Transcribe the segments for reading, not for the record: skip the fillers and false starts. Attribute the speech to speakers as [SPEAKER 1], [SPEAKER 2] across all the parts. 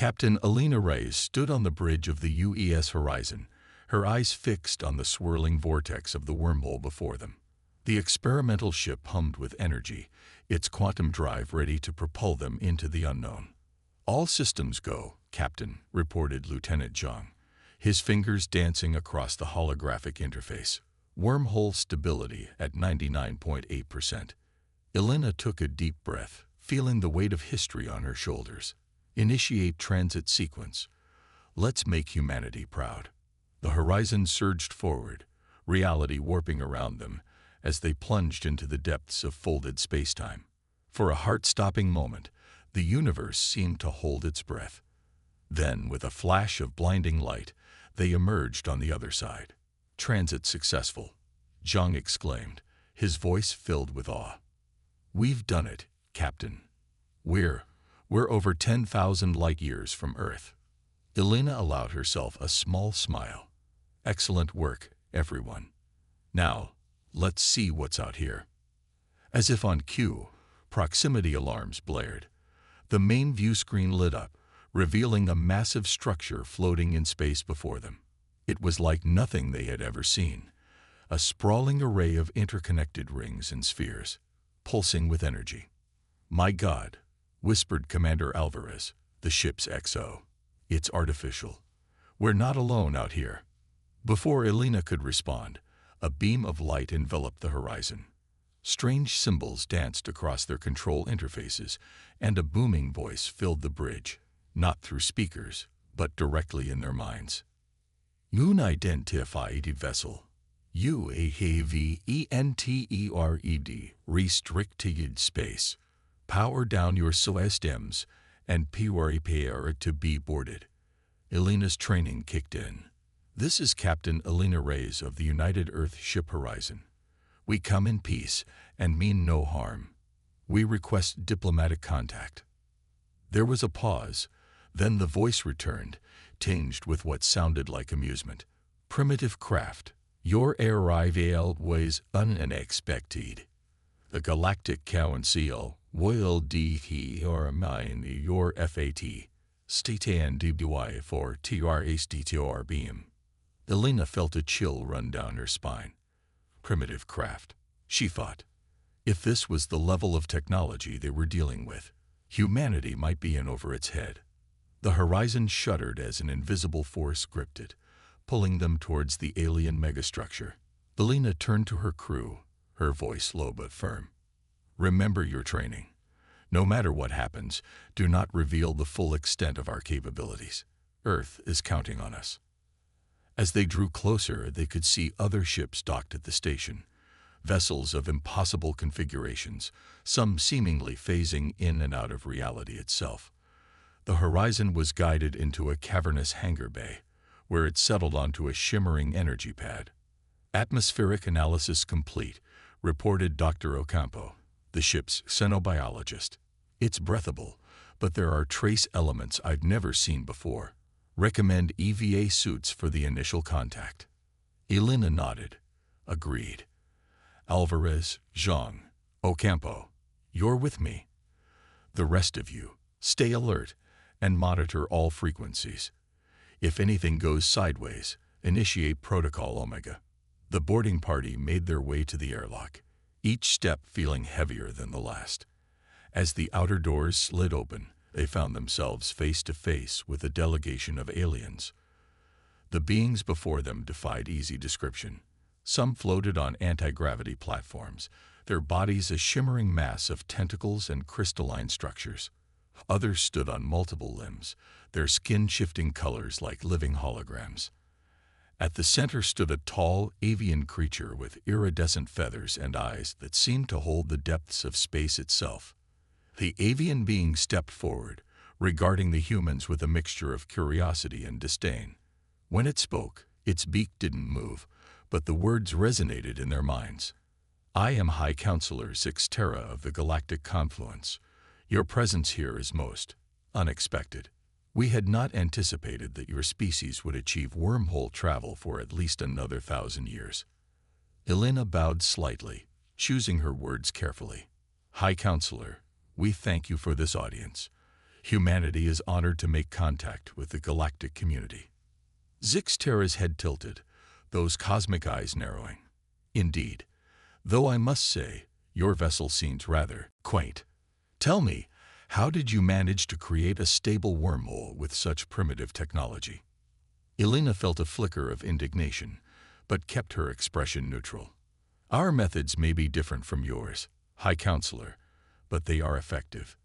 [SPEAKER 1] Captain Alina Reyes stood on the bridge of the UES Horizon, her eyes fixed on the swirling vortex of the wormhole before them. The experimental ship hummed with energy, its quantum drive ready to propel them into the unknown. "All systems go, Captain," reported Lieutenant Zhang, his fingers dancing across the holographic interface. "Wormhole stability at 99.8%. Elena took a deep breath, feeling the weight of history on her shoulders. "Initiate transit sequence. Let's make humanity proud." The horizon surged forward, reality warping around them as they plunged into the depths of folded spacetime. For a heart-stopping moment, the universe seemed to hold its breath. Then, with a flash of blinding light, they emerged on the other side. "Transit successful," Zhang exclaimed, his voice filled with awe. "We've done it, Captain. We're over 10,000 light-years from Earth." Elena allowed herself a small smile. "Excellent work, everyone. Now, let's see what's out here." As if on cue, proximity alarms blared. The main view screen lit up, revealing a massive structure floating in space before them. It was like nothing they had ever seen, a sprawling array of interconnected rings and spheres, pulsing with energy. "My God," whispered Commander Alvarez, the ship's XO. "It's artificial. We're not alone out here." Before Elena could respond, a beam of light enveloped the horizon. Strange symbols danced across their control interfaces, and a booming voice filled the bridge, not through speakers, but directly in their minds. "Unidentified vessel. UAVENTERED. Restricted space. Power down your systems and prepare to be boarded." Elena's training kicked in. "This is Captain Elena Reyes of the United Earth Ship Horizon. We come in peace and mean no harm. We request diplomatic contact." There was a pause, then the voice returned, tinged with what sounded like amusement. "Primitive craft. Your arrival was unexpected. The Galactic Council will determine your FAT. Stand by for TRSDTR beam." Elena felt a chill run down her spine. Primitive craft, she thought. If this was the level of technology they were dealing with, humanity might be in over its head. The horizon shuddered as an invisible force gripped it, pulling them towards the alien megastructure. Elena turned to her crew, her voice low but firm. "Remember your training. No matter what happens, do not reveal the full extent of our capabilities. Earth is counting on us." As they drew closer, they could see other ships docked at the station, vessels of impossible configurations, some seemingly phasing in and out of reality itself. The horizon was guided into a cavernous hangar bay, where it settled onto a shimmering energy pad. "Atmospheric analysis complete," reported Dr. Ocampo, the ship's xenobiologist. "It's breathable, but there are trace elements I've never seen before. Recommend EVA suits for the initial contact." Elena nodded. "Agreed. Alvarez, Zhang, Ocampo, you're with me. The rest of you, stay alert and monitor all frequencies. If anything goes sideways, initiate Protocol Omega." The boarding party made their way to the airlock, each step feeling heavier than the last. As the outer doors slid open, they found themselves face to face with a delegation of aliens. The beings before them defied easy description. Some floated on anti-gravity platforms, their bodies a shimmering mass of tentacles and crystalline structures. Others stood on multiple limbs, their skin shifting colors like living holograms. At the center stood a tall, avian creature with iridescent feathers and eyes that seemed to hold the depths of space itself. The avian being stepped forward, regarding the humans with a mixture of curiosity and disdain. When it spoke, its beak didn't move, but the words resonated in their minds. "I am High Counselor Xentari of the Galactic Confluence. Your presence here is most unexpected. We had not anticipated that your species would achieve wormhole travel for at least another 1,000 years." Elena bowed slightly, choosing her words carefully. "High Counselor, we thank you for this audience. Humanity is honored to make contact with the galactic community. Xentari's head tilted, those cosmic eyes narrowing. Indeed, though I must say, your vessel seems rather quaint. Tell me, how did you manage to create a stable wormhole with such primitive technology? Elena felt a flicker of indignation, but kept her expression neutral. Our methods may be different from yours, High Counselor, but they are effective.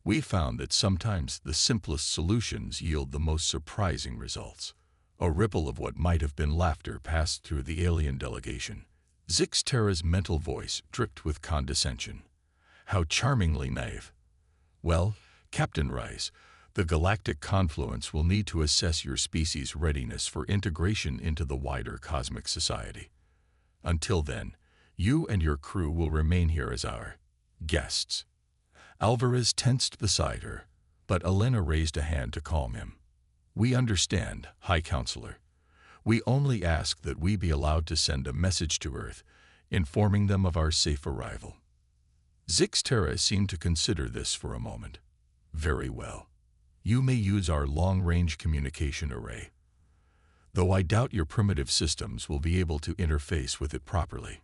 [SPEAKER 1] We found that sometimes the simplest solutions yield the most surprising results. A ripple of what might have been laughter passed through the alien delegation. Xentari's mental voice dripped with condescension. How charmingly naive. Well, Captain Rice, the galactic confluence will need to assess your species' readiness for integration into the wider cosmic society. Until then, you and your crew will remain here as our guests. Alvarez tensed beside her, but Elena raised a hand to calm him. We understand, High Counselor. We only ask that we be allowed to send a message to Earth, informing them of our safe arrival. Xentari seemed to consider this for a moment. Very well. You may use our long-range communication array, though I doubt your primitive systems will be able to interface with it properly.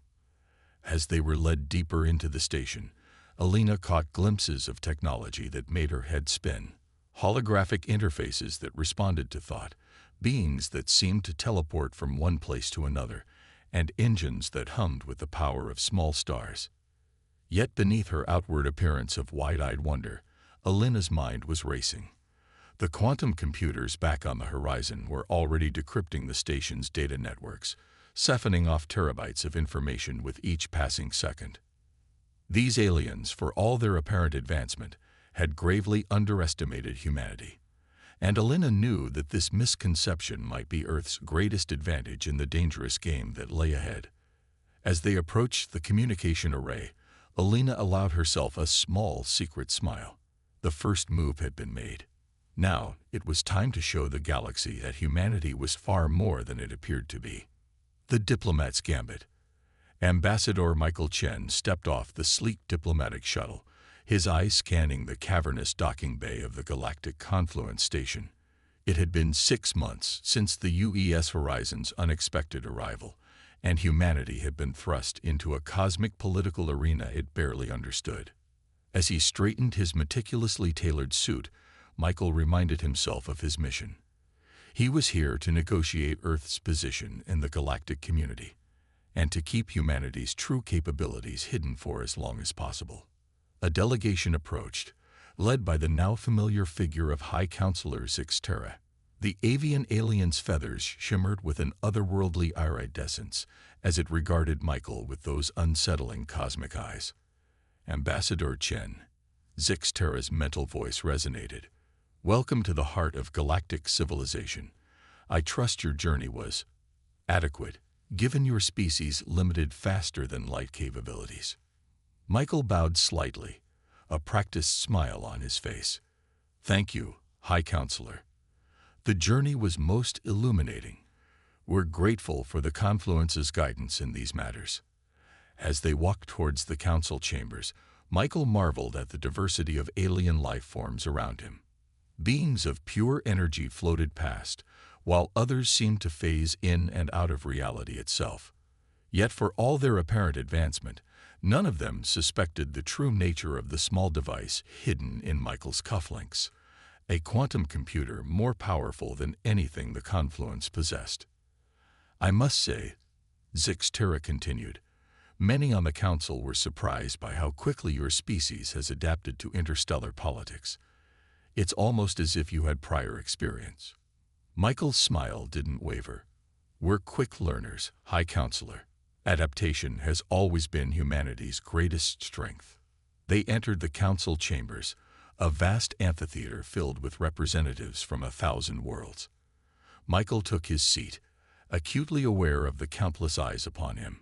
[SPEAKER 1] As they were led deeper into the station, Elena caught glimpses of technology that made her head spin. Holographic interfaces that responded to thought, beings that seemed to teleport from one place to another, and engines that hummed with the power of small stars. Yet beneath her outward appearance of wide-eyed wonder, Elena's mind was racing. The quantum computers back on the horizon were already decrypting the station's data networks, siphoning off terabytes of information with each passing second. These aliens, for all their apparent advancement, had gravely underestimated humanity, and Elena knew that this misconception might be Earth's greatest advantage in the dangerous game that lay ahead. As they approached the communication array, Elena allowed herself a small secret smile. The first move had been made. Now, it was time to show the galaxy that humanity was far more than it appeared to be. The diplomat's gambit. Ambassador Michael Chen stepped off the sleek diplomatic shuttle, his eyes scanning the cavernous docking bay of the Galactic Confluence Station. It had been 6 months since the UES Horizon's unexpected arrival, and humanity had been thrust into a cosmic political arena it barely understood. As he straightened his meticulously tailored suit, Michael reminded himself of his mission. He was here to negotiate Earth's position in the galactic community, and to keep humanity's true capabilities hidden for as long as possible. A delegation approached, led by the now familiar figure of High Counselor Xentari. The avian alien's feathers shimmered with an otherworldly iridescence as it regarded Michael with those unsettling cosmic eyes. Ambassador Chen, Xentari's mental voice resonated. Welcome to the heart of galactic civilization. I trust your journey was adequate, given your species' limited faster-than-light capabilities. Michael bowed slightly, a practiced smile on his face. Thank you, High Counselor. The journey was most illuminating. We're grateful for the Confluence's guidance in these matters. As they walked towards the council chambers, Michael marveled at the diversity of alien life forms around him. Beings of pure energy floated past, while others seemed to phase in and out of reality itself. Yet for all their apparent advancement, none of them suspected the true nature of the small device hidden in Michael's cufflinks, a quantum computer more powerful than anything the Confluence possessed. I must say, Xentari continued, many on the council were surprised by how quickly your species has adapted to interstellar politics. It's almost as if you had prior experience. Michael's smile didn't waver. We're quick learners, High Counselor. Adaptation has always been humanity's greatest strength. They entered the council chambers, a vast amphitheater filled with representatives from 1,000 worlds. Michael took his seat, acutely aware of the countless eyes upon him.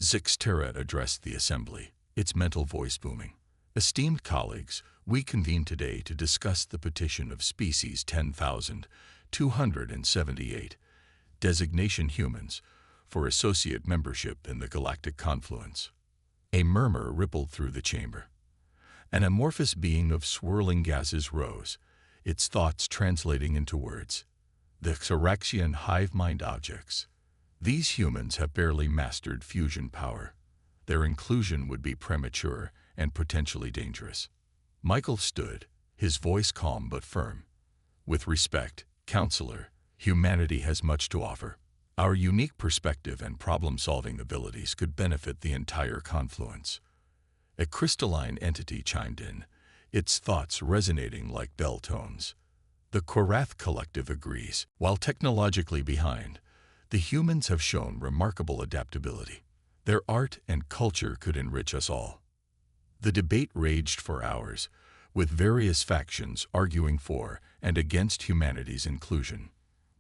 [SPEAKER 1] Xentari addressed the assembly, its mental voice booming. Esteemed colleagues, we convene today to discuss the petition of species 10,278, designation humans, for associate membership in the Galactic Confluence. A murmur rippled through the chamber. An amorphous being of swirling gases rose, its thoughts translating into words. The Xeraxian hive-mind objects. These humans have barely mastered fusion power. Their inclusion would be premature and potentially dangerous. Michael stood, his voice calm but firm. With respect, Counselor, humanity has much to offer. Our unique perspective and problem-solving abilities could benefit the entire confluence. A crystalline entity chimed in, its thoughts resonating like bell tones. The Korath Collective agrees. While technologically behind, the humans have shown remarkable adaptability. Their art and culture could enrich us all. The debate raged for hours, with various factions arguing for and against humanity's inclusion.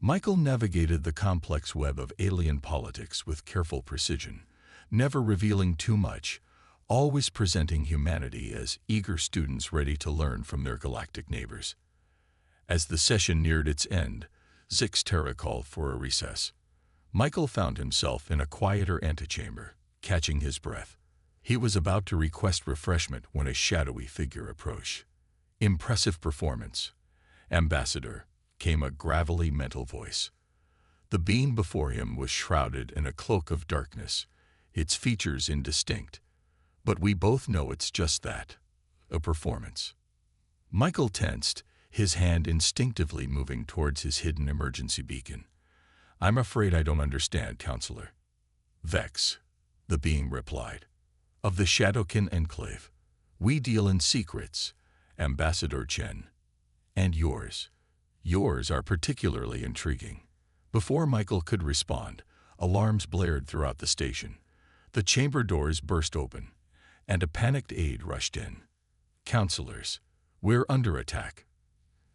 [SPEAKER 1] Michael navigated the complex web of alien politics with careful precision, never revealing too much, always presenting humanity as eager students ready to learn from their galactic neighbors. As the session neared its end, Xentari called for a recess. Michael found himself in a quieter antechamber, catching his breath. He was about to request refreshment when a shadowy figure approached. Impressive performance, Ambassador, came a gravelly mental voice. The being before him was shrouded in a cloak of darkness, its features indistinct. But we both know it's just that, a performance. Michael tensed, his hand instinctively moving towards his hidden emergency beacon. I'm afraid I don't understand, Counselor. Vex, the being replied. Of the Shadowkin Enclave. We deal in secrets, Ambassador Chen. And yours. Yours are particularly intriguing. Before Michael could respond, alarms blared throughout the station. The chamber doors burst open, and a panicked aide rushed in. Counselors, we're under attack.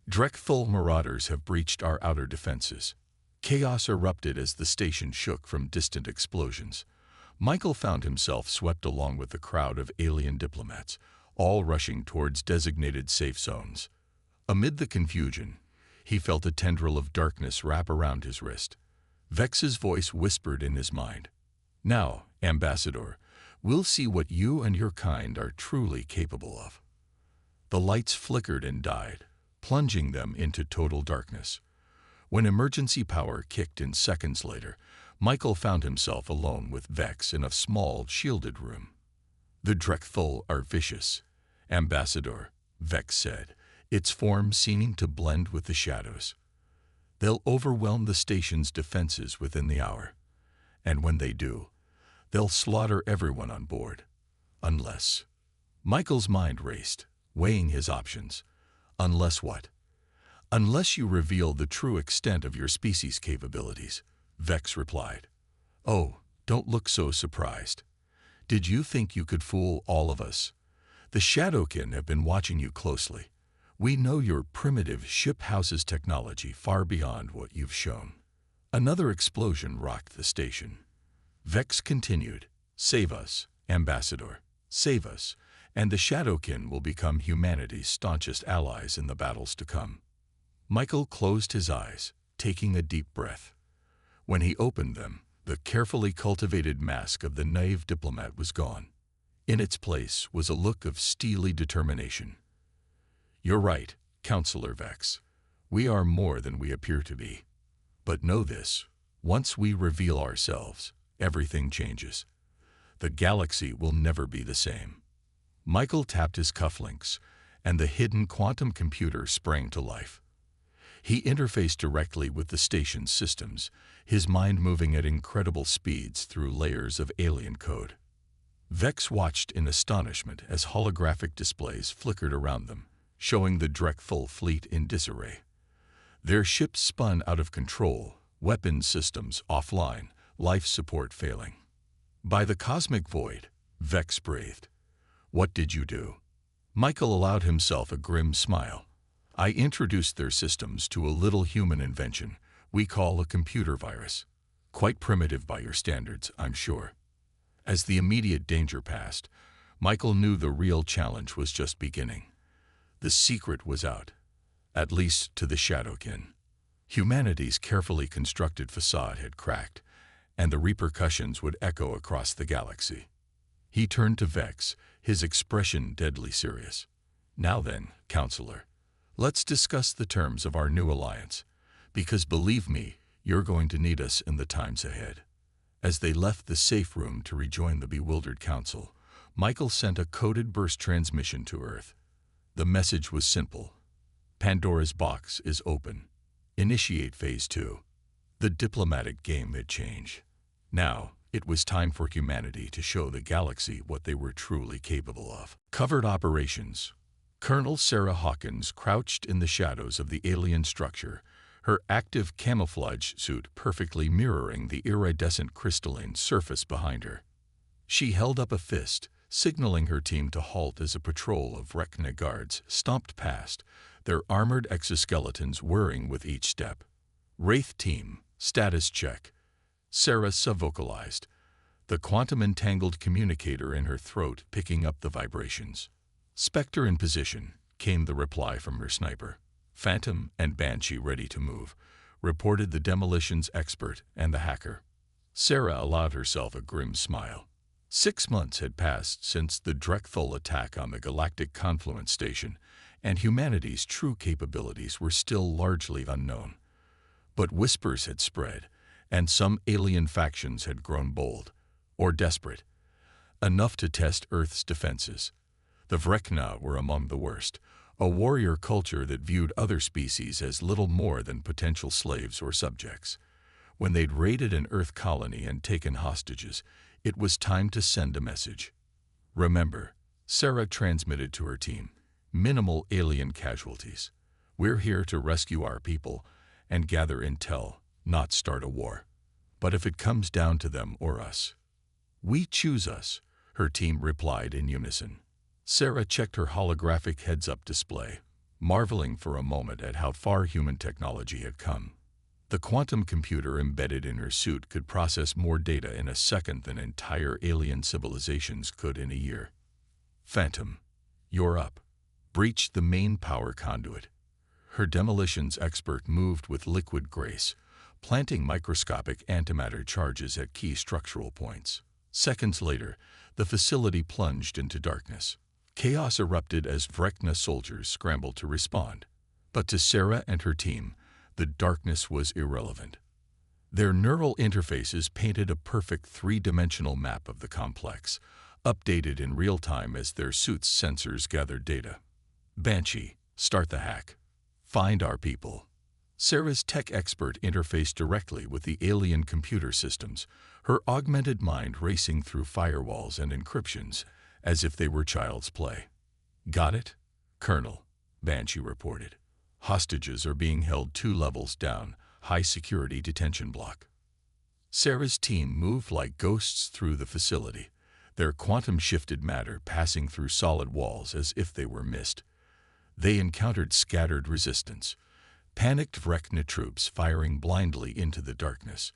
[SPEAKER 1] Drekthul marauders have breached our outer defenses. Chaos erupted as the station shook from distant explosions. Michael found himself swept along with the crowd of alien diplomats, all rushing towards designated safe zones. Amid the confusion, he felt a tendril of darkness wrap around his wrist. Vex's voice whispered in his mind. Now, Ambassador, we'll see what you and your kind are truly capable of. The lights flickered and died, plunging them into total darkness. When emergency power kicked in seconds later, Michael found himself alone with Vex in a small, shielded room. The Drekthul are vicious, Ambassador, Vex said, its form seeming to blend with the shadows. They'll overwhelm the station's defenses within the hour. And when they do, they'll slaughter everyone on board. Unless... Michael's mind raced, weighing his options. Unless what? Unless you reveal the true extent of your species' capabilities, Vex replied. Oh, don't look so surprised. Did you think you could fool all of us? The Shadowkin have been watching you closely. We know your primitive ship houses technology far beyond what you've shown. Another explosion rocked the station. Vex continued, Save us, Ambassador, save us, and the Shadowkin will become humanity's staunchest allies in the battles to come. Michael closed his eyes, taking a deep breath. When he opened them, the carefully cultivated mask of the naive diplomat was gone. In its place was a look of steely determination. You're right, Counselor Vex. We are more than we appear to be. But know this, once we reveal ourselves, everything changes. The galaxy will never be the same. Michael tapped his cufflinks, and the hidden quantum computer sprang to life. He interfaced directly with the station's systems, his mind moving at incredible speeds through layers of alien code. Vex watched in astonishment as holographic displays flickered around them, showing the Drekthul fleet in disarray. Their ships spun out of control, weapons systems offline, life support failing. By the cosmic void, Vex breathed. What did you do? Michael allowed himself a grim smile. I introduced their systems to a little human invention we call a computer virus. Quite primitive by your standards, I'm sure. As the immediate danger passed, Michael knew the real challenge was just beginning. The secret was out, at least to the Shadowkin. Humanity's carefully constructed facade had cracked, and the repercussions would echo across the galaxy. He turned to Vex, his expression deadly serious. "Now then, counselor, let's discuss the terms of our new alliance, because believe me, you're going to need us in the times ahead." As they left the safe room to rejoin the bewildered council, Michael sent a coded burst transmission to Earth. The message was simple. Pandora's box is open. Initiate Phase 2. The diplomatic game had changed. Now, it was time for humanity to show the galaxy what they were truly capable of. Covert operations. Colonel Sarah Hawkins crouched in the shadows of the alien structure, her active camouflage suit perfectly mirroring the iridescent crystalline surface behind her. She held up a fist, signaling her team to halt as a patrol of Vrecna guards stomped past, their armored exoskeletons whirring with each step. "Wraith team, status check." Sarah subvocalized, the quantum-entangled communicator in her throat picking up the vibrations. "Spectre in position," came the reply from her sniper. "Phantom and Banshee ready to move," reported the demolitions expert and the hacker. Sarah allowed herself a grim smile. 6 months had passed since the Drechthol attack on the Galactic Confluence Station, and humanity's true capabilities were still largely unknown. But whispers had spread, and some alien factions had grown bold, or desperate, enough to test Earth's defenses. The Vrecna were among the worst, a warrior culture that viewed other species as little more than potential slaves or subjects. When they'd raided an Earth colony and taken hostages, it was time to send a message. "Remember," Sarah transmitted to her team, "minimal alien casualties. We're here to rescue our people and gather intel, not start a war. But if it comes down to them or us, we choose us," her team replied in unison. Sarah checked her holographic heads-up display, marveling for a moment at how far human technology had come. The quantum computer embedded in her suit could process more data in a second than entire alien civilizations could in a year. "Phantom, you're up. Breach the main power conduit." Her demolitions expert moved with liquid grace, planting microscopic antimatter charges at key structural points. Seconds later, the facility plunged into darkness. Chaos erupted as Vrecna soldiers scrambled to respond. But to Sarah and her team, the darkness was irrelevant. Their neural interfaces painted a perfect three-dimensional map of the complex, updated in real time as their suits' sensors gathered data. "Banshee, start the hack. Find our people." Sarah's tech expert interfaced directly with the alien computer systems, her augmented mind racing through firewalls and encryptions as if they were child's play. "Got it, Colonel," Banshee reported. "Hostages are being held 2 levels down, high-security detention block." Sarah's team moved like ghosts through the facility, their quantum-shifted matter passing through solid walls as if they were mist. They encountered scattered resistance, panicked Vrecna troops firing blindly into the darkness,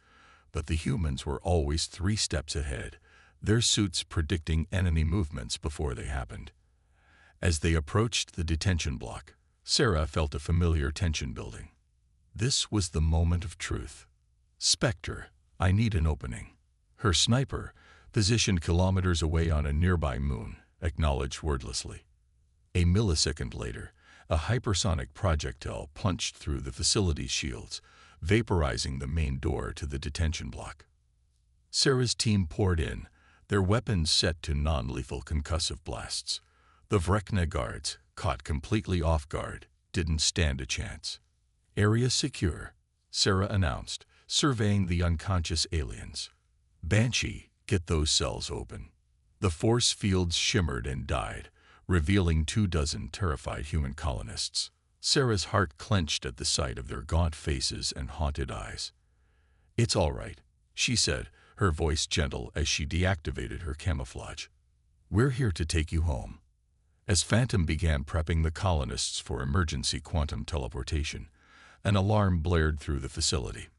[SPEAKER 1] but the humans were always 3 steps ahead, their suits predicting enemy movements before they happened. As they approached the detention block, Sarah felt a familiar tension building. This was the moment of truth. "Spectre, I need an opening." Her sniper, positioned kilometers away on a nearby moon, acknowledged wordlessly. A millisecond later, a hypersonic projectile punched through the facility's shields, vaporizing the main door to the detention block. Sarah's team poured in, their weapons set to non-lethal concussive blasts. The Vrecna guards, caught completely off guard, didn't stand a chance. "Area secure," Sarah announced, surveying the unconscious aliens. "Banshee, get those cells open." The force fields shimmered and died, revealing 24 terrified human colonists. Sarah's heart clenched at the sight of their gaunt faces and haunted eyes. "It's all right," she said, her voice gentle as she deactivated her camouflage. "We're here to take you home." As Phantom began prepping the colonists for emergency quantum teleportation, an alarm blared through the facility.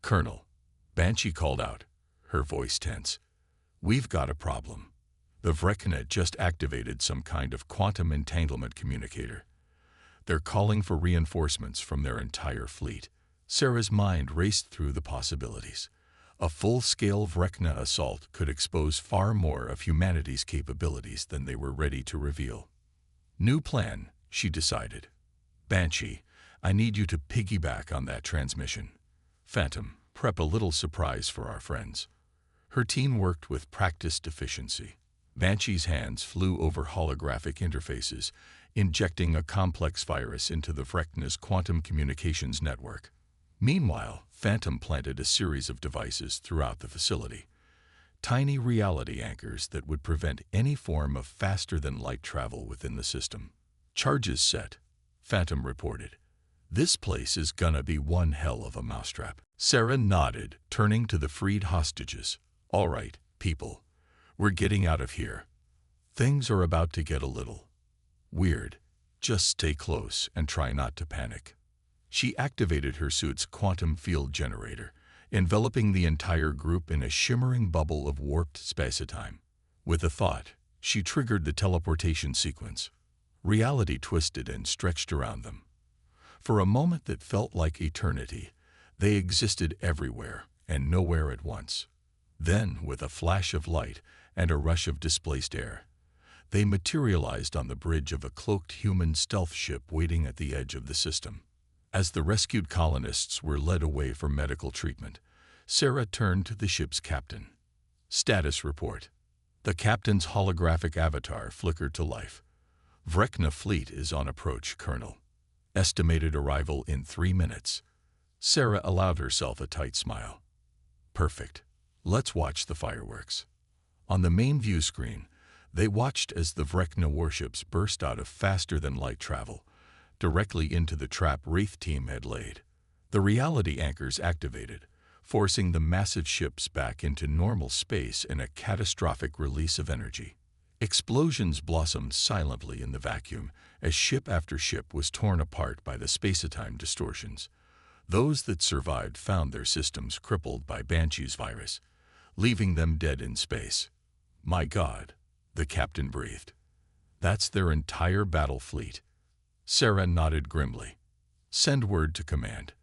[SPEAKER 1] "Colonel," Banshee called out, her voice tense, "we've got a problem. The Vrecna just activated some kind of quantum entanglement communicator. They're calling for reinforcements from their entire fleet." Sarah's mind raced through the possibilities. A full-scale Vrekna assault could expose far more of humanity's capabilities than they were ready to reveal. New plan, she decided. Banshee, I need you to piggyback on that transmission. Phantom, prep a little surprise for our friends. Her team worked with practiced efficiency. Banshee's hands flew over holographic interfaces, injecting a complex virus into the Vrekna's quantum communications network. Meanwhile, Phantom planted a series of devices throughout the facility. Tiny reality anchors that would prevent any form of faster-than-light travel within the system. Charges set, Phantom reported. This place is gonna be one hell of a mousetrap. Sarah nodded, turning to the freed hostages. All right, people. We're getting out of here. Things are about to get a little weird. Just stay close and try not to panic. She activated her suit's quantum field generator, enveloping the entire group in a shimmering bubble of warped space-time. With a thought, she triggered the teleportation sequence. Reality twisted and stretched around them. For a moment that felt like eternity, they existed everywhere and nowhere at once. Then, with a flash of light and a rush of displaced air, they materialized on the bridge of a cloaked human stealth ship waiting at the edge of the system. As the rescued colonists were led away for medical treatment, Sarah turned to the ship's captain. Status report. The captain's holographic avatar flickered to life. Vrekna fleet is on approach, Colonel. Estimated arrival in 3 minutes. Sarah allowed herself a tight smile. Perfect. Let's watch the fireworks. On the main view screen, they watched as the Vrekna warships burst out of faster-than-light travel, directly into the trap Wraith team had laid. The reality anchors activated, forcing the massive ships back into normal space in a catastrophic release of energy. Explosions blossomed silently in the vacuum as ship after ship was torn apart by the space-time distortions. Those that survived found their systems crippled by Banshee's virus, leaving them dead in space. My God, the captain breathed. That's their entire battle fleet. Sarah nodded grimly. Send word to command.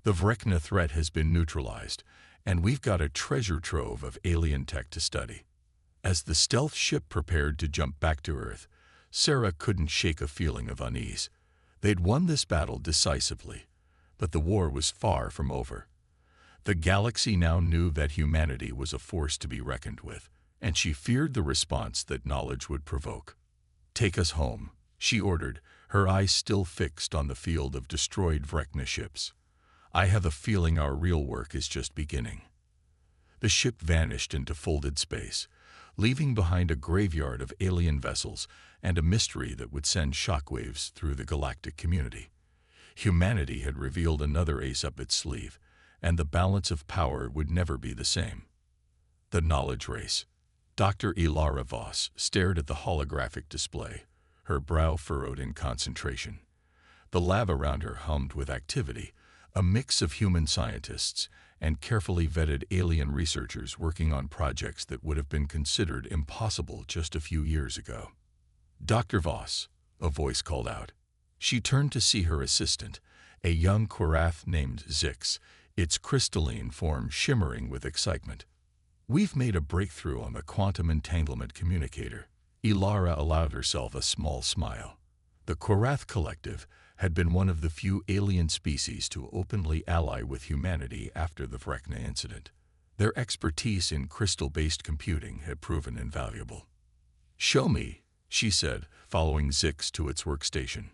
[SPEAKER 1] The Vrekna threat has been neutralized, and we've got a treasure trove of alien tech to study. As the stealth ship prepared to jump back to Earth, Sarah couldn't shake a feeling of unease. They'd won this battle decisively, but the war was far from over. The galaxy now knew that humanity was a force to be reckoned with, and she feared the response that knowledge would provoke. Take us home, she ordered, her eyes still fixed on the field of destroyed Vrekna ships. I have a feeling our real work is just beginning. The ship vanished into folded space, leaving behind a graveyard of alien vessels and a mystery that would send shockwaves through the galactic community. Humanity had revealed another ace up its sleeve, and the balance of power would never be the same. The knowledge race. Dr. Ilara Voss stared at the holographic display, her brow furrowed in concentration. The lab around her hummed with activity, a mix of human scientists and carefully vetted alien researchers working on projects that would have been considered impossible just a few years ago. Dr. Voss, a voice called out. She turned to see her assistant, a young Korath named Zix, its crystalline form shimmering with excitement. We've made a breakthrough on the quantum entanglement communicator. Ilara allowed herself a small smile. The Korath Collective had been one of the few alien species to openly ally with humanity after the Vrekna incident. Their expertise in crystal-based computing had proven invaluable. Show me, she said, following Zix to its workstation.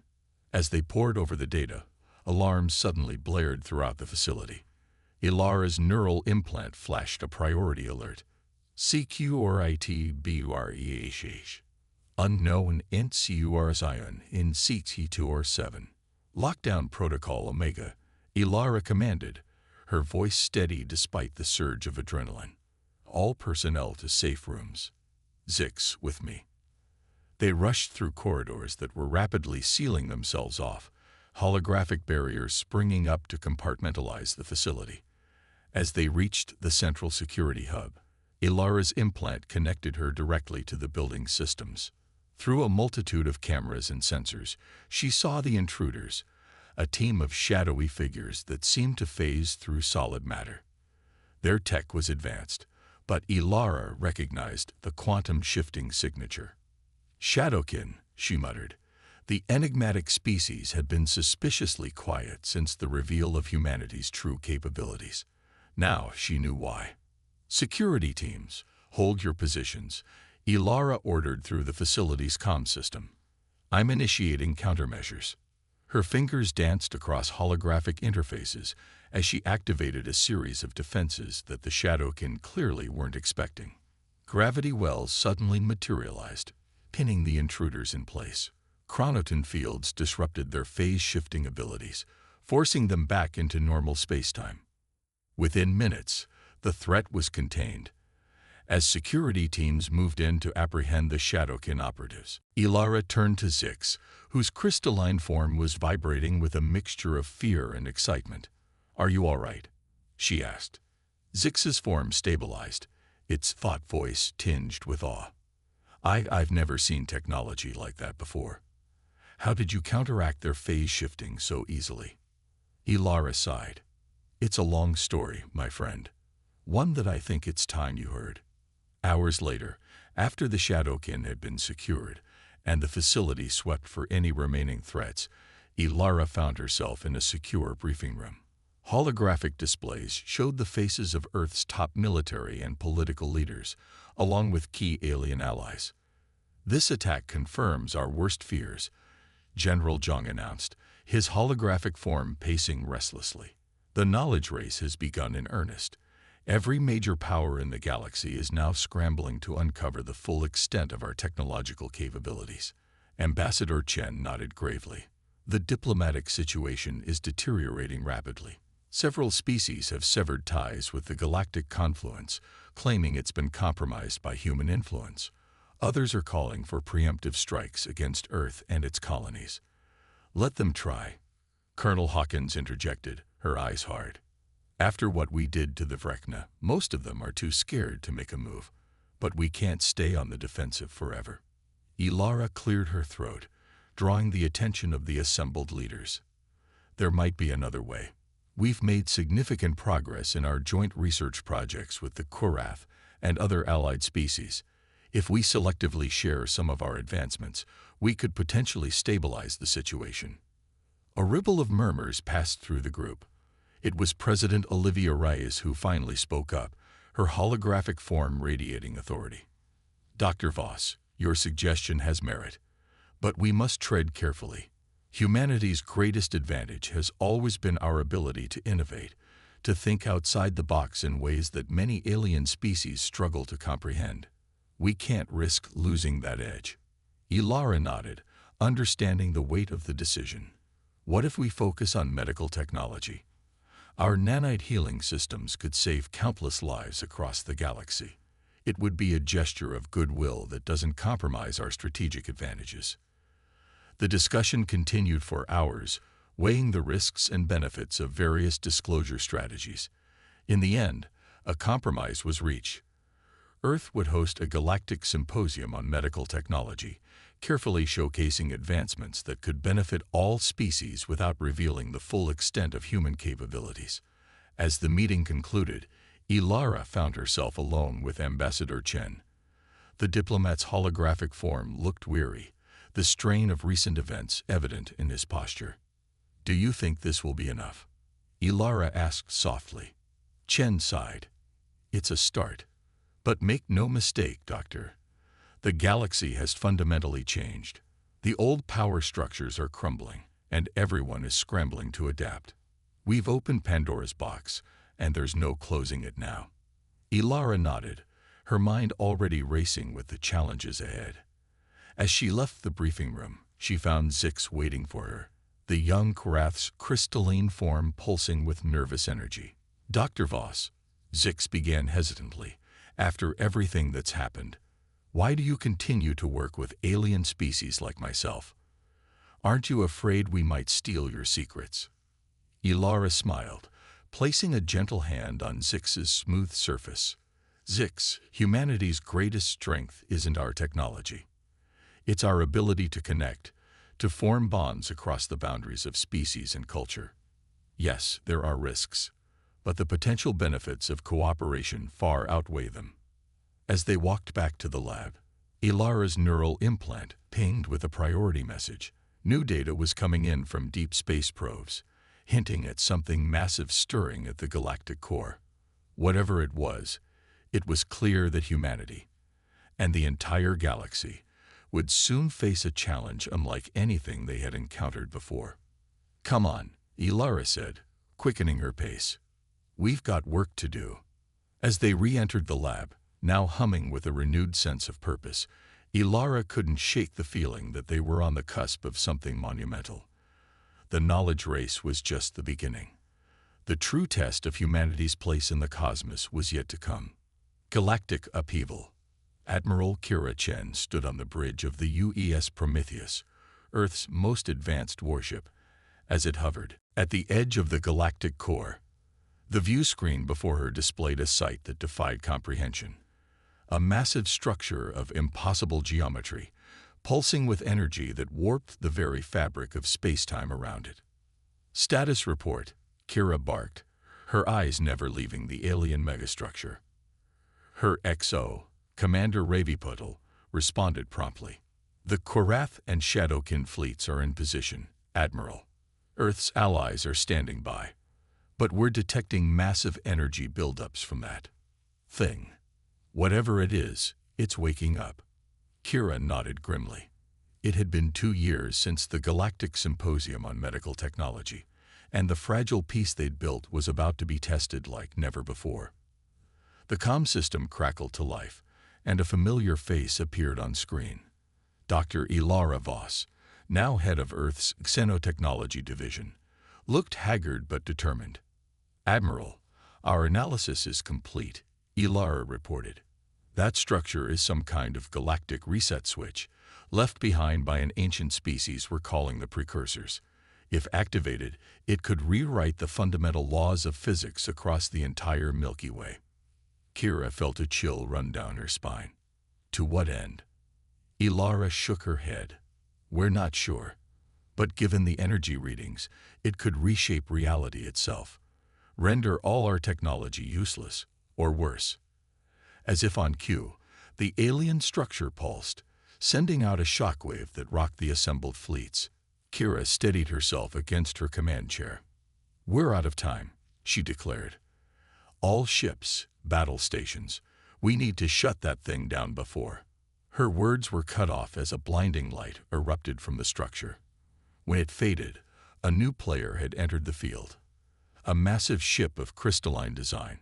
[SPEAKER 1] As they pored over the data, alarms suddenly blared throughout the facility. Ilara's neural implant flashed a priority alert. CQRITBUREHH. Unknown int CURZION in CT2or7. Lockdown Protocol Omega, Ilara commanded, her voice steady despite the surge of adrenaline. All personnel to safe rooms. Zix, with me. They rushed through corridors that were rapidly sealing themselves off, holographic barriers springing up to compartmentalize the facility. As they reached the central security hub, Ilara's implant connected her directly to the building's systems. Through a multitude of cameras and sensors, she saw the intruders, a team of shadowy figures that seemed to phase through solid matter. Their tech was advanced, but Ilara recognized the quantum shifting signature. Shadowkin, she muttered. The enigmatic species had been suspiciously quiet since the reveal of humanity's true capabilities. Now she knew why. Security teams, hold your positions, Ilara ordered through the facility's comm system. I'm initiating countermeasures. Her fingers danced across holographic interfaces as she activated a series of defenses that the Shadowkin clearly weren't expecting. Gravity wells suddenly materialized, pinning the intruders in place. Chronoton fields disrupted their phase-shifting abilities, forcing them back into normal spacetime. Within minutes, the threat was contained. As security teams moved in to apprehend the Shadowkin operatives, Ilara turned to Zix, whose crystalline form was vibrating with a mixture of fear and excitement. "Are you all right?" she asked. Zix's form stabilized, its thought voice tinged with awe. I've never seen technology like that before. How did you counteract their phase shifting so easily?" Ilara sighed. "It's a long story, my friend. One that I think it's time you heard." Hours later, after the Shadowkin had been secured and the facility swept for any remaining threats, Ilara found herself in a secure briefing room. Holographic displays showed the faces of Earth's top military and political leaders, along with key alien allies. "This attack confirms our worst fears," General Zhang announced, his holographic form pacing restlessly. "The knowledge race has begun in earnest. Every major power in the galaxy is now scrambling to uncover the full extent of our technological capabilities." Ambassador Chen nodded gravely. "The diplomatic situation is deteriorating rapidly. Several species have severed ties with the Galactic confluence, claiming it's been compromised by human influence. Others are calling for preemptive strikes against Earth and its colonies." "Let them try," Colonel Hawkins interjected, her eyes hard. "After what we did to the Vrekna, most of them are too scared to make a move. But we can't stay on the defensive forever." Ilara cleared her throat, drawing the attention of the assembled leaders. "There might be another way. We've made significant progress in our joint research projects with the Kurath and other allied species. If we selectively share some of our advancements, we could potentially stabilize the situation." A ripple of murmurs passed through the group. It was President Olivia Reyes who finally spoke up, her holographic form radiating authority. "Dr. Voss, your suggestion has merit, but we must tread carefully. Humanity's greatest advantage has always been our ability to innovate, to think outside the box in ways that many alien species struggle to comprehend. We can't risk losing that edge." Ilara nodded, understanding the weight of the decision. "What if we focus on medical technology? Our nanite healing systems could save countless lives across the galaxy. It would be a gesture of goodwill that doesn't compromise our strategic advantages." The discussion continued for hours, weighing the risks and benefits of various disclosure strategies. In the end, a compromise was reached. Earth would host a galactic symposium on medical technology, carefully showcasing advancements that could benefit all species without revealing the full extent of human capabilities. As the meeting concluded, Ilara found herself alone with Ambassador Chen. The diplomat's holographic form looked weary, the strain of recent events evident in his posture. "Do you think this will be enough?" Ilara asked softly. Chen sighed. "It's a start. But make no mistake, Doctor. The galaxy has fundamentally changed. The old power structures are crumbling, and everyone is scrambling to adapt. We've opened Pandora's box, and there's no closing it now." Ilara nodded, her mind already racing with the challenges ahead. As she left the briefing room, she found Zix waiting for her, the young Karath's crystalline form pulsing with nervous energy. "Dr. Voss," Zix began hesitantly, "after everything that's happened, why do you continue to work with alien species like myself? Aren't you afraid we might steal your secrets?" Ilara smiled, placing a gentle hand on Zix's smooth surface. "Zix, humanity's greatest strength isn't our technology. It's our ability to connect, to form bonds across the boundaries of species and culture. Yes, there are risks, but the potential benefits of cooperation far outweigh them. As they walked back to the lab, Ilara's neural implant pinged with a priority message. New data was coming in from deep space probes, hinting at something massive stirring at the galactic core. Whatever it was clear that humanity, and the entire galaxy, would soon face a challenge unlike anything they had encountered before. "Come on," Ilara said, quickening her pace. "We've got work to do." As they re-entered the lab, now humming with a renewed sense of purpose, Ilara couldn't shake the feeling that they were on the cusp of something monumental. The knowledge race was just the beginning. The true test of humanity's place in the cosmos was yet to come. Galactic upheaval. Admiral Kira Chen stood on the bridge of the UES Prometheus, Earth's most advanced warship, as it hovered at the edge of the galactic core. The view screen before her displayed a sight that defied comprehension. A massive structure of impossible geometry, pulsing with energy that warped the very fabric of space-time around it. "Status report," Kira barked, her eyes never leaving the alien megastructure. Her XO, Commander Raviputal, responded promptly. "The Korath and Shadowkin fleets are in position, Admiral. Earth's allies are standing by. But we're detecting massive energy buildups from that thing. Whatever it is, it's waking up." Kira nodded grimly. It had been 2 years since the Galactic Symposium on Medical Technology, and the fragile piece they'd built was about to be tested like never before. The comm system crackled to life, and a familiar face appeared on screen. Dr. Ilara Voss, now head of Earth's Xenotechnology Division, looked haggard but determined. "Admiral, our analysis is complete," Ilara reported. "That structure is some kind of galactic reset switch, left behind by an ancient species we're calling the Precursors. If activated, it could rewrite the fundamental laws of physics across the entire Milky Way." Kira felt a chill run down her spine. "To what end?" Ilara shook her head. "We're not sure. But given the energy readings, it could reshape reality itself, render all our technology useless, or worse." As if on cue, the alien structure pulsed, sending out a shockwave that rocked the assembled fleets. Kira steadied herself against her command chair. "We're out of time," she declared. "All ships, battle stations, we need to shut that thing down before." Her words were cut off as a blinding light erupted from the structure. When it faded, a new player had entered the field. A massive ship of crystalline design,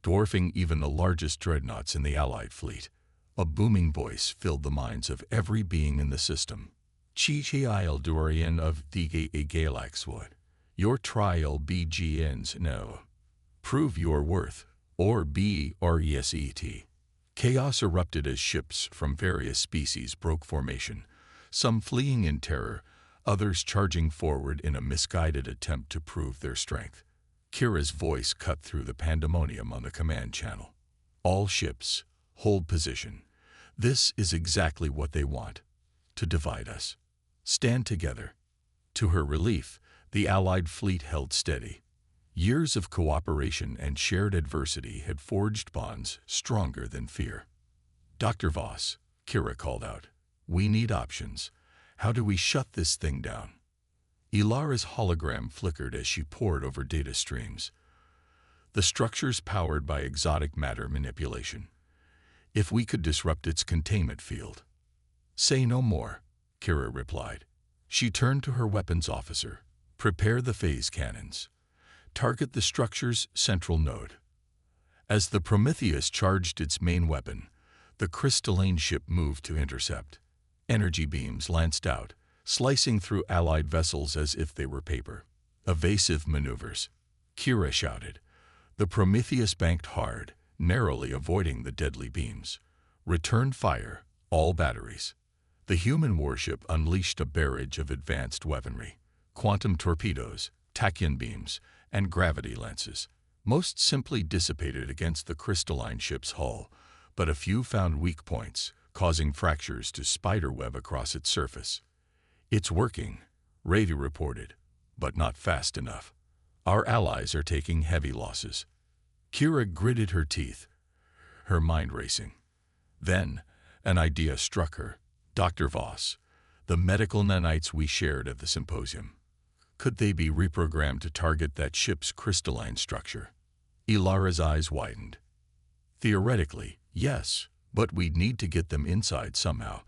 [SPEAKER 1] dwarfing even the largest dreadnoughts in the Allied fleet. A booming voice filled the minds of every being in the system. "Chichiil Dorian of DGA Galaxwood. Your trial begins now. Prove your worth, or be reset." Chaos erupted as ships from various species broke formation, some fleeing in terror, others charging forward in a misguided attempt to prove their strength. Kira's voice cut through the pandemonium on the command channel. "All ships, hold position. This is exactly what they want, to divide us. Stand together." To her relief, the Allied fleet held steady. Years of cooperation and shared adversity had forged bonds stronger than fear. "Dr. Voss," Kira called out, "we need options. How do we shut this thing down?" Ilara's hologram flickered as she pored over data streams. "The structure's powered by exotic matter manipulation. If we could disrupt its containment field." "Say no more," Kira replied. She turned to her weapons officer. "Prepare the phase cannons. Target the structure's central node." As the Prometheus charged its main weapon, the crystalline ship moved to intercept. Energy beams lanced out, slicing through Allied vessels as if they were paper. "Evasive maneuvers," Kira shouted. The Prometheus banked hard, narrowly avoiding the deadly beams. "Return fire, all batteries." The human warship unleashed a barrage of advanced weaponry: quantum torpedoes, tachyon beams, and gravity lenses. Most simply dissipated against the crystalline ship's hull, but a few found weak points, causing fractures to spiderweb across its surface. "It's working," Ravi reported, "but not fast enough." Our allies are taking heavy losses. Kira gritted her teeth, her mind racing. Then, an idea struck her. Dr. Voss, the medical nanites we shared at the symposium. Could they be reprogrammed to target that ship's crystalline structure? Ilara's eyes widened. Theoretically, yes, but we'd need to get them inside somehow,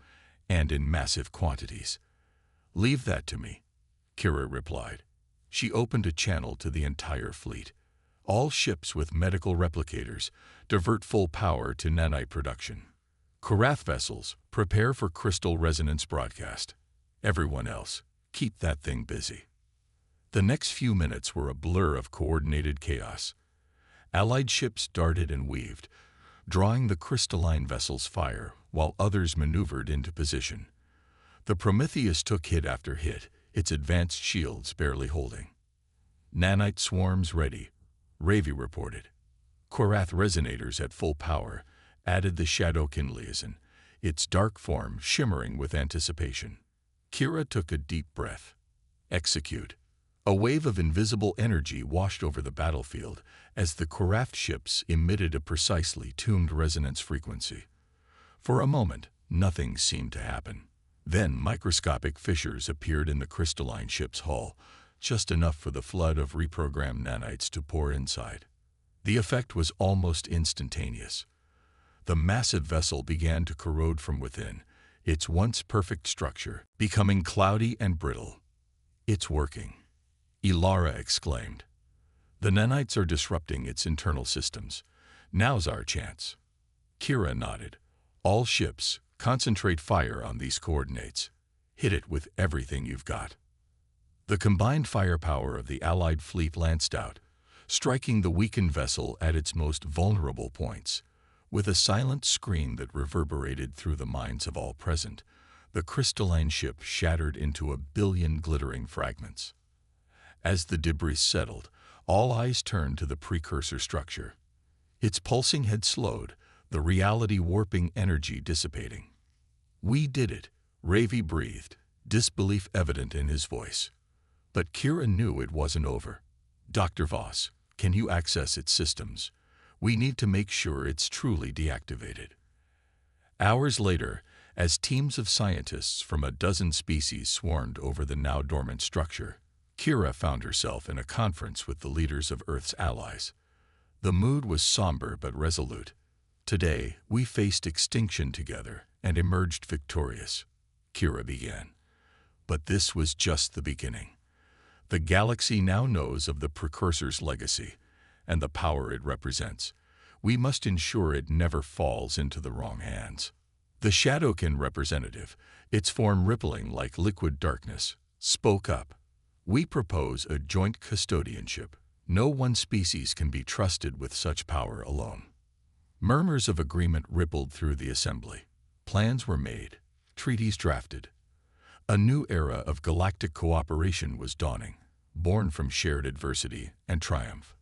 [SPEAKER 1] and in massive quantities. Leave that to me, Kira replied. She opened a channel to the entire fleet. All ships with medical replicators divert full power to nanite production. Korath vessels, prepare for crystal resonance broadcast. Everyone else, keep that thing busy. The next few minutes were a blur of coordinated chaos. Allied ships darted and weaved, drawing the crystalline vessel's fire while others maneuvered into position. The Prometheus took hit after hit, its advanced shields barely holding. Nanite swarms ready, Ravi reported. Korath resonators at full power, added the Shadowkin liaison, its dark form shimmering with anticipation. Kira took a deep breath. Execute. A wave of invisible energy washed over the battlefield as the Korath ships emitted a precisely tuned resonance frequency. For a moment, nothing seemed to happen. Then microscopic fissures appeared in the crystalline ship's hull, just enough for the flood of reprogrammed nanites to pour inside. The effect was almost instantaneous. The massive vessel began to corrode from within, its once perfect structure becoming cloudy and brittle. It's working, Ilara exclaimed. The nanites are disrupting its internal systems. Now's our chance. Kira nodded. All ships, concentrate fire on these coordinates. Hit it with everything you've got. The combined firepower of the Allied fleet lanced out, striking the weakened vessel at its most vulnerable points. With a silent scream that reverberated through the minds of all present, the crystalline ship shattered into a billion glittering fragments. As the debris settled, all eyes turned to the precursor structure. Its pulsing had slowed, the reality-warping energy dissipating. We did it, Ravi breathed, disbelief evident in his voice. But Kira knew it wasn't over. Dr. Voss, can you access its systems? We need to make sure it's truly deactivated. Hours later, as teams of scientists from a dozen species swarmed over the now dormant structure, Kira found herself in a conference with the leaders of Earth's allies. The mood was somber but resolute. Today, we faced extinction together and emerged victorious, Kira began. But this was just the beginning. The galaxy now knows of the Precursor's legacy and the power it represents. We must ensure it never falls into the wrong hands. The Shadowkin representative, its form rippling like liquid darkness, spoke up. We propose a joint custodianship. No one species can be trusted with such power alone. Murmurs of agreement rippled through the assembly. Plans were made, treaties drafted. A new era of galactic cooperation was dawning, born from shared adversity and triumph.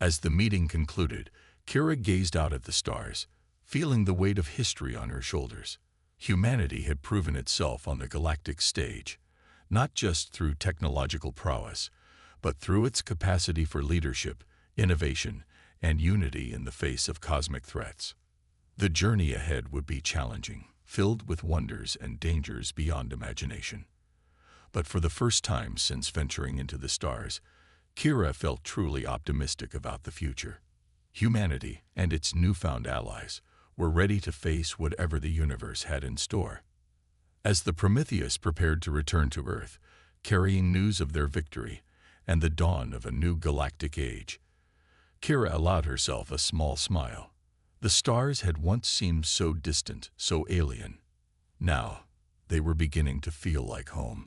[SPEAKER 1] As the meeting concluded, Kira gazed out at the stars, feeling the weight of history on her shoulders. Humanity had proven itself on the galactic stage, not just through technological prowess, but through its capacity for leadership, innovation, and unity in the face of cosmic threats. The journey ahead would be challenging, filled with wonders and dangers beyond imagination. But for the first time since venturing into the stars, Kira felt truly optimistic about the future. Humanity and its newfound allies were ready to face whatever the universe had in store. As the Prometheus prepared to return to Earth, carrying news of their victory and the dawn of a new galactic age, Kira allowed herself a small smile. The stars had once seemed so distant, so alien. Now, they were beginning to feel like home.